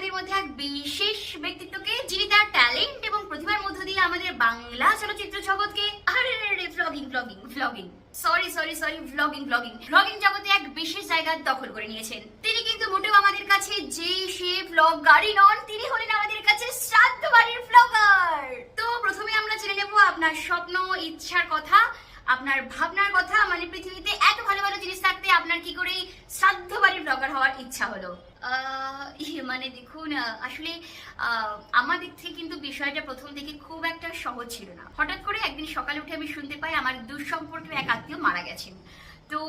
আমাদের মধ্যে এক বিশেষ ব্যক্তিত্বকে, যিনি তার ট্যালেন্ট এবং প্রতিভার মধ্য দিয়ে আমাদের বাংলা চলচ্চিত্র জগৎকে ভ্লগিং জগতে এক বিশেষ জায়গা দখল করে নিয়েছেন। তিনি কিন্তু মোটেও আমাদের কাছে যে সে ভ্লগারই নন, তিনি হলেন আমাদের কাছে শ্রাদ্ধ বাড়ির ভ্লগার। তো প্রথমে আমরা জেনে নেব আপনার স্বপ্ন, ইচ্ছার কথা, আপনার ভাবনার কথা। মানে পৃথিবীতে এত ভালো ভালো জিনিস থাকতে আপনার কি করে শ্রাদ্ধ বাড়ির ব্লগার হওয়ার ইচ্ছা হলো? মানে দেখুন, আসলে আমার দিক থেকে কিন্তু বিষয়টা প্রথম থেকে খুব একটা সহজ ছিল না। হঠাৎ করে একদিন সকালে উঠে আমি শুনতে পাই আমার দুঃসম্পর্কের এক আত্মীয় মারা গেছেন। তো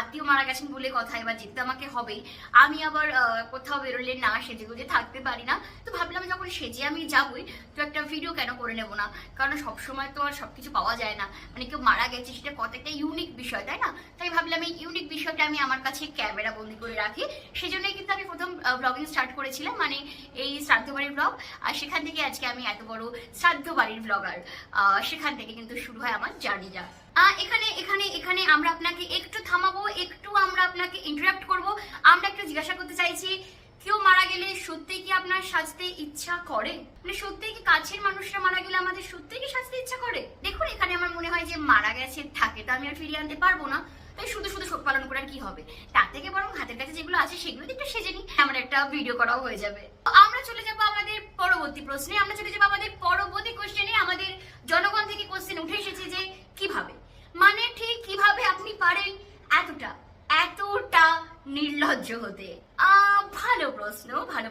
আত্মীয় মারা গেছেন বলে কথা, এবার যেতে আমাকে হবেই। আমি আবার কোথাও বেরোলে না সেজে গুজে থাকতে পারি না। তো ভাবলাম যখন সেজে আমি যাবই, তো একটা ভিডিও কেন করে নেবো না, কারণ সবসময় তো আর সবকিছু পাওয়া যায় না। মানে কেউ মারা গেছে সেটা কত একটা ইউনিক বিষয়, তাই না? তাই ভাবলাম এই ইউনিক বিষয়টা আমি আমার কাছে ক্যামেরা বন্দি করে রাখি। সেজন্যই কিন্তু আমি প্রথম ব্লগিং স্টার্ট করেছিলাম, মানে এই শ্রাদ্ধ বাড়ির ব্লগ। আর সেখান থেকে আজকে আমি এত বড় শ্রাদ্ধ বাড়ির ব্লগার। সেখান থেকে কিন্তু শুরু হয় আমার জার্নিটা। এখানে আমরা আপনাকে একটু থামাবো, একটু আমরা আপনাকে ইন্টারাপ্ট করব। আমরা একটু জিজ্ঞাসা করতে চাইছি, কেউ মারা গেলে সত্যি কি আপনার সাজতে ইচ্ছা করে? মানে সত্যি কি কাছের মানুষরা মারা গেলে আমাদের সত্যি কি সাজতে ইচ্ছা করে? দেখুন, এখানে আমার মনে হয় যে মারা গেছে থাকে তো আমি আর ফিরিয়ে আনতে পারবো না, তাই শুধু শুধু শোক পালন করার কি হবে? তার থেকে বরং হাতের কাছে যেগুলো আছে সেগুলো একটু সেজে নিই, আমার একটা ভিডিও করাও হয়ে যাবে। আমরা চলে যাবো আমাদের পরবর্তী প্রশ্নে। পরবর্তী কোশ্চেনে আমাদের জনগণ থেকে কোশ্চেন উঠে এসেছে যে কিভাবে, মানে ঠিক কিভাবে আপনি পারেন এতটা নির্লজ্জ হতে? ভালো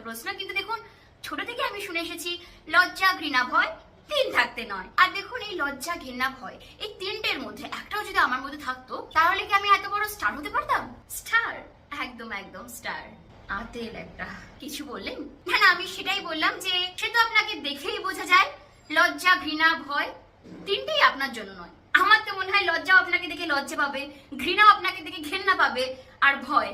প্রশ্ন। কিন্তু দেখুন, ছোট থেকে আমি শুনে এসেছি লজ্জা, ঘৃণা, ভয় তিন থাকতে নয়। আর দেখুন, এই লজ্জা, ঘৃণা, ভয় এই তিনটের মধ্যে একটাও যদি আমার মধ্যে থাকতো, তাহলে কি আমি এত বড় স্টার হতে পারতাম? স্টার, একদম স্টার। আতেল একটা কিছু বললেন? না, আমি সেটাই বললাম যে সে তো আপনাকে দেখেই বোঝা যায় লজ্জা, ঘৃণা, ভয় তিনটেই আপনার জন্য নয়। আমার তো মনে হয় লজ্জাও আপনাকে দেখে লজ্জা পাবে, ঘৃণাও আপনাকে দেখে ঘৃণা পাবে, আর ভয়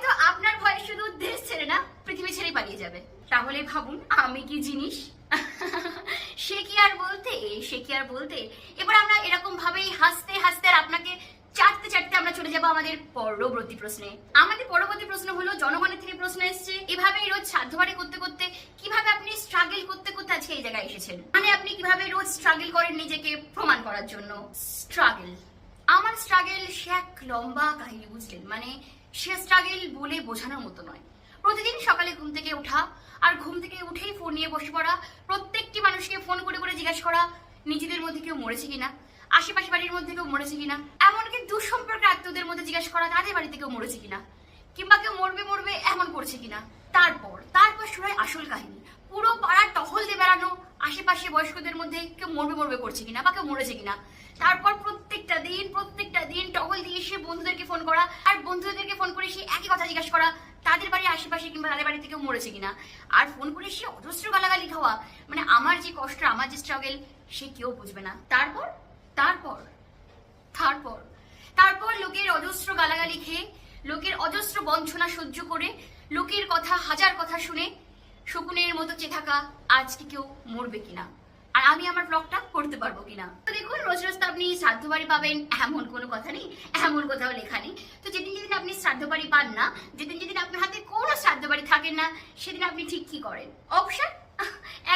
তো আপনার ভয় শুধু দেশ ছেড়ে না পৃথিবী ছেড়ে পালিয়ে যাবে। তাহলে ভাবুন আমি কি জিনিস। সে কি আর বলতে। এবার আমরা এরকম ভাবেই হাসতে হাসতে আর আপনাকে চাটতে আমরা চলে যাবো আমাদের পরবর্তী প্রশ্নে। আমাদের পরবর্তী প্রশ্ন হলো, জনগণের থেকে প্রশ্ন এসছে, এভাবেই রোজ শ্রাদ্ধ বাড়ি করতে করতে কিভাবে আপনি স্ট্রাগল করতে করতে আজকে এই জায়গায় এসেছেন? মানে আপনি কিভাবে রোজ স্ট্রাগল করেন নিজেকে প্রমাণ করার জন্য? আমার স্ট্রাগল সে এক লম্বা কাহিনী, বুঝলেন? মানে সে স্ট্রাগল বলে বোঝানোর মতো নয়। প্রতিদিন সকালে ঘুম থেকে ওঠা, আর ঘুম থেকে উঠেই ফোন নিয়ে বসে পড়া, প্রত্যেকটি মানুষকে ফোন করে করে জিজ্ঞাসা করা নিজেদের মধ্যে কেউ মরেছে কিনা, আশেপাশে বাড়ির মধ্যে কেউ মরেছে কিনা, এমনকি দুঃসম্পর্কের আত্মীয়দের মধ্যে জিজ্ঞাসা করা তাদের বাড়িতে কেউ মরেছে কিনা, কিংবা কেউ মরবে এমন করছে কিনা। তারপর শুরু হয় আসল কাহিনী। পুরো পাড়া টহল দিয়ে বেড়ানো, আশেপাশে বয়স্কদের মধ্যে কেউ মরবে করছে কিনা বা কেউ মরেছে কিনা। তারপর প্রত্যেকটা দিন টহল দিয়ে এসে বন্ধুদেরকে ফোন করা, আর বন্ধুদেরকে ফোন করে সে একই কথা জিজ্ঞাসা করা তাদের বাড়ির আশেপাশে কিংবা তাদের বাড়িতে কেউ মরেছে কিনা। আর ফোন করে সে অজস্র গালাগালি খাওয়া। মানে আমার যে কষ্ট, আমার যে স্ট্রাগল সে কেউ বুঝবে না। তারপর লোকের অজস্র গালাগালি খেয়ে, লোকের অজস্র বঞ্চনা সহ্য করে, লোকের কথা, হাজার কথা শুনে শকুনের মতো চেয়ে থাকা আজকে কেউ মরবে কিনা, আর আমি আমার ব্লগটা করতে পারবো কিনা। তো দেখুন, রোজ তো আপনি শ্রাদ্ধ বাড়ি পাবেন এমন কোনো কথা নেই, এমন কোথাও লেখা নেই। তো যেদিন আপনি শ্রাদ্ধ বাড়ি পান না, যেদিন আপনার হাতে কোনো শ্রাদ্ধ বাড়ি থাকেন না, সেদিন আপনি ঠিক কি করেন? অপশন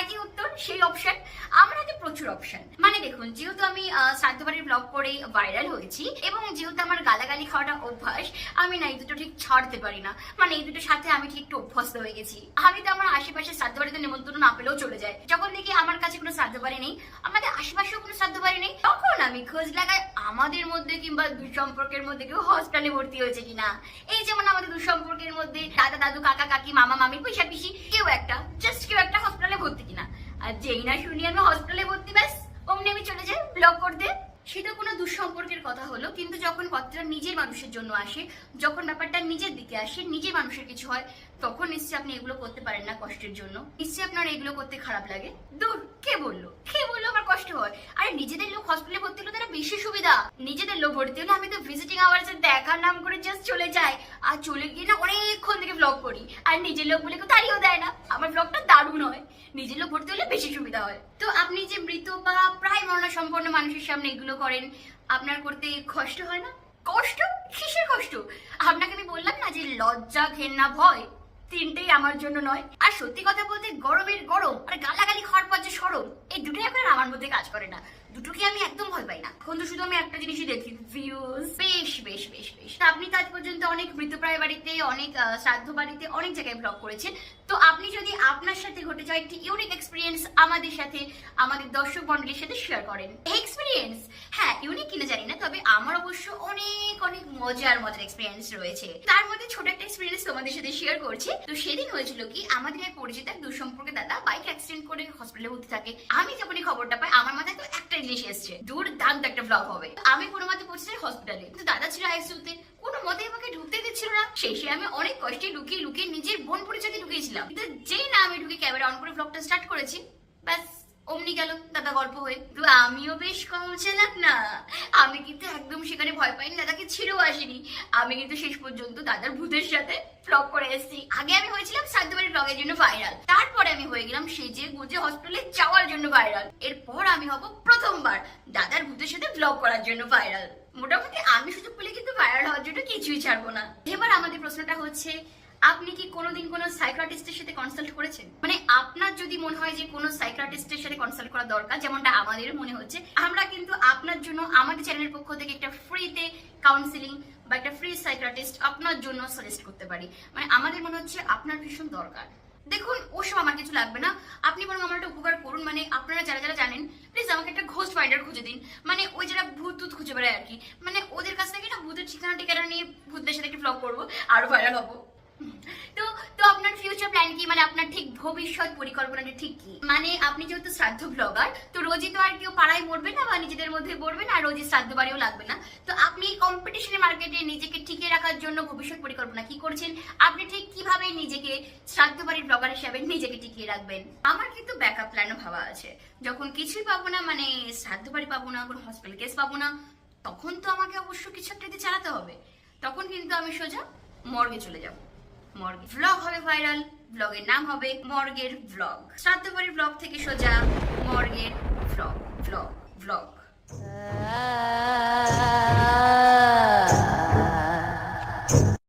একই উত্তর, সেই অপশন। আমার হাতে প্রচুর অপশন। মানে দেখুন, যেহেতু আমি শ্রাদ্ধ বাড়ির ব্লগ করে ভাইরাল হয়েছি এবং যেহেতু আমার গালাগালি খাওয়াটা অভ্যাস, আমি না এই দুটো ঠিক ছাড়তে পারি না। মানে এই দুটোর সাথে আমি ঠিক একটু অভ্যস্ত হয়ে গেছি। আমি তো আমার আশেপাশে শ্রাদ্ধ বাড়িতে নেমন্তন্ন না পেলেও চলে যায়। যখন দেখি আমার কাছে কোনো শ্রাদ্ধ বাড়ি নেই, আমাদের আশেপাশেও কোনো শ্রাদ্ধ বাড়ি নেই, তখন আমি খোঁজ লাগাই আমাদের মধ্যে কিংবা দুঃসম্পর্কের মধ্যে কেউ হসপিটালে ভর্তি হয়েছে কিনা। এই যেমন আমাদের দুঃসম্পর্কের মধ্যে দাদা দাদু, কাকা কাকি, মামা মামি, পয়সা পিসি কেউ একটা হসপিটালে ভর্তি কিনা। আর যেই না শুনি আমি হসপিটালে ভর্তি, ব্যাস অমনি আমি চলে যাই ব্লগ করতে। সেটা কোনো দুঃসম্পর্কের কথা হলো, কিন্তু যখন কথাটা নিজের মানুষের জন্য আসে, যখন ব্যাপারটা নিজের দিকে আসে, নিজের মানুষের কিছু হয়, তখন নিশ্চয়ই আপনি এগুলো করতে পারেন না কষ্টের জন্য। নিশ্চয়ই আপনার এগুলো করতে খারাপ লাগে। দূর, কে বললো আমার কষ্ট হয়? আরে নিজেদের লোক হসপিটালে ভর্তি হলো তারা বেশি সুবিধা। নিজেদের লোক ভর্তি হলে আমি তো ভিজিটিং আওয়ার্সে দেখার নাম করে জাস্ট চলে যাই, আর চলে গিয়ে না অনেকক্ষণ থেকে ব্লগ করি। আর নিজের লোক বলে কেউ তাড়িয়েও দেয় না। আমার ব্লগটা দারুণ হয়। নিজের লোক ভর্তি হলে বেশি সুবিধা হয়। তো আপনি যে মৃত বা প্রায় মরণা সম্পন্ন মানুষের সামনে এগুলো করেন, আপনার করতে কষ্ট হয় না? কষ্ট? কিসের কষ্ট? আপনাকে আমি বললাম না যে লজ্জা, ঘেন্না, ভয় তিনটেই আমার জন্য নয়। আর সত্যি কথা বলতে গরমের গরম আর গালাগালি খাওয়ার পর যে সরম, এই দুটোই এখন আমার মধ্যে কাজ করে না। দুটোকে আমি একদম ভয় পাই না। এখন তো শুধু আমি একটা জিনিসই দেখি, ভিউজ। বেশ বেশ বেশ বেশ। আপনি তো আজ পর্যন্ত অনেক মৃতপ্রায় বাড়িতে, অনেক শ্রাদ্ধ বাড়িতে, অনেক জায়গায় ব্লগ করেছেন। তো আপনি যদি আপনার সাথে ঘটে যাওয়া একটি ইউনিক এক্সপিরিয়েন্স আমাদের সাথে, আমাদের দর্শক মন্ডলীর সাথে শেয়ার করেন। এক্সপিরিয়েন্স, হ্যাঁ ইউনিক কিনা জানি না, তবে আমার অবশ্য অনেক অনেক মজার এক্সপিরিয়েন্স রয়েছে। তার মধ্যে ছোট একটা এক্সপিরিয়েন্স তোমাদের সাথে শেয়ার করছি। তো সেদিন হয়েছিল কি, আমাদের এক পরিচিত এক দুঃসম্পর্কে দাদা বাইক অ্যাক্সিডেন্ট করে হসপিটালে ভর্তি থাকে। আমি যখনই খবরটা পাই আমার মাথায় তো একটা জিনিস এসছে, দুর্দান্ত একটা ব্লগ হবে। আমি কোনো মতে পৌঁছে যাই হসপিটালে, কিন্তু দাদা ছিল আইসিইউতে, কোনো মতে আমাকে ঢুকতে দিচ্ছিল না। শেষে আমি অনেক কষ্টে লুকিয়ে লুকিয়ে নিজের বোন পরিচয় ঢুকিয়েছিলাম। কিন্তু যেই না আমি ঢুকে ক্যামেরা অন করে ব্লগটা স্টার্ট করেছি, ব্যাস অমনি গেল দাদা গল্প হয়ে। তো আমিও বেশ কম চালাক না, আমি কিন্তু একদম সেখানে ভয় পাইনি, দাদাকে ছিঁড়েও আসিনি। আমি কিন্তু শেষ পর্যন্ত দাদার ভূতের সাথে ব্লগ করে এসেছি। আগে আমি হয়েছিলাম শ্রাদ্ধবাড়ির ব্লগের জন্য ভাইরাল, তারপরে আমি হয়ে গেলাম সেজে গুজে হসপিটালে যাওয়ার জন্য ভাইরাল। এরপর আমি হব প্রথমবার দাদার ভূতের সাথে ব্লগ করার জন্য ভাইরাল। মোটামুটি আমি সুযোগ পেলে কিন্তু ভাইরাল হওয়ার জন্য কিছুই ছাড়বো না। এবার আমাদের প্রশ্নটা হচ্ছে, আপনি কি কোনোদিন কোনো সাইকিয়াট্রিস্টের সাথে কনসাল্ট করেছেন? মানে আপনার যদি মনে হয় যে কোনো সাইকিয়াট্রিস্টের সাথে কনসাল্ট করা দরকার, যেমনটা আমাদের মনে হচ্ছে, আমরা কিন্তু আপনার জন্য আমাদের চ্যানেলের পক্ষ থেকে একটা ফ্রিতে কাউন্সিলিং বা একটা ফ্রি সাইকিয়াট্রিস্ট আপনার জন্য সাজেস্ট করতে পারি। মানে আমাদের মনে হচ্ছে আপনার ভীষণ দরকার। দেখুন, ওসব আমার কিছু লাগবে না, আপনি বরং আমার একটা উপকার করুন। মানে আপনারা যারা যারা জানেন, প্লিজ আমাকে একটা ঘোস্ট ফাইন্ডার খুঁজে দিন। মানে ওই যারা ভূত টুত খুঁজে বেড়ায় আর কি, মানে ওদের কাছ থেকে না ভূতের ঠিকানা টিকানা নিয়ে ভূতদের সাথে একটা ব্লগ করবো, আরো ভাইরাল হবো। তো তো আপনার ফিউচার প্ল্যান কি? মানে আপনার ঠিক ভবিষ্যৎ পরিকল্পনাটা ঠিক কি? মানে আপনি যেহেতু শ্রাদ্ধ ব্লগার, তো রোজই তো আর কেউ পাড়ায় মরবে না বা নিজেদের মধ্যে মরবে না, আর রোজই শ্রাদ্ধ বাড়িও লাগবে না। তো আপনি কম্পিটিশনের মার্কেটে নিজেকে টিকে রাখার জন্য ভবিষ্যৎ পরিকল্পনা কি করছেন? আপনি ঠিক কিভাবে নিজেকে শ্রাদ্ধ বাড়ির ব্লগার হিসাবে নিজেকে টিকিয়ে রাখবেন? আমার কিন্তু ব্যাকআপ প্ল্যানও ভাবা আছে। যখন কিছুই পাবো না, মানে শ্রাদ্ধ বাড়ি পাবো না, কোনো হসপিটাল কেস পাবো না, তখন তো আমাকে অবশ্য কিছু একটা দিয়ে চালাতে হবে। তখন কিন্তু আমি সোজা মর্গে চলে যাবো। মর্গে ব্লগ হবে ভাইরাল, ব্লগের নাম হবে মর্গের ব্লগ। শ্রাদ্ধবাড়ির ব্লগ থেকে সোজা মর্গের ব্লগ ব্লগ ব্লগ।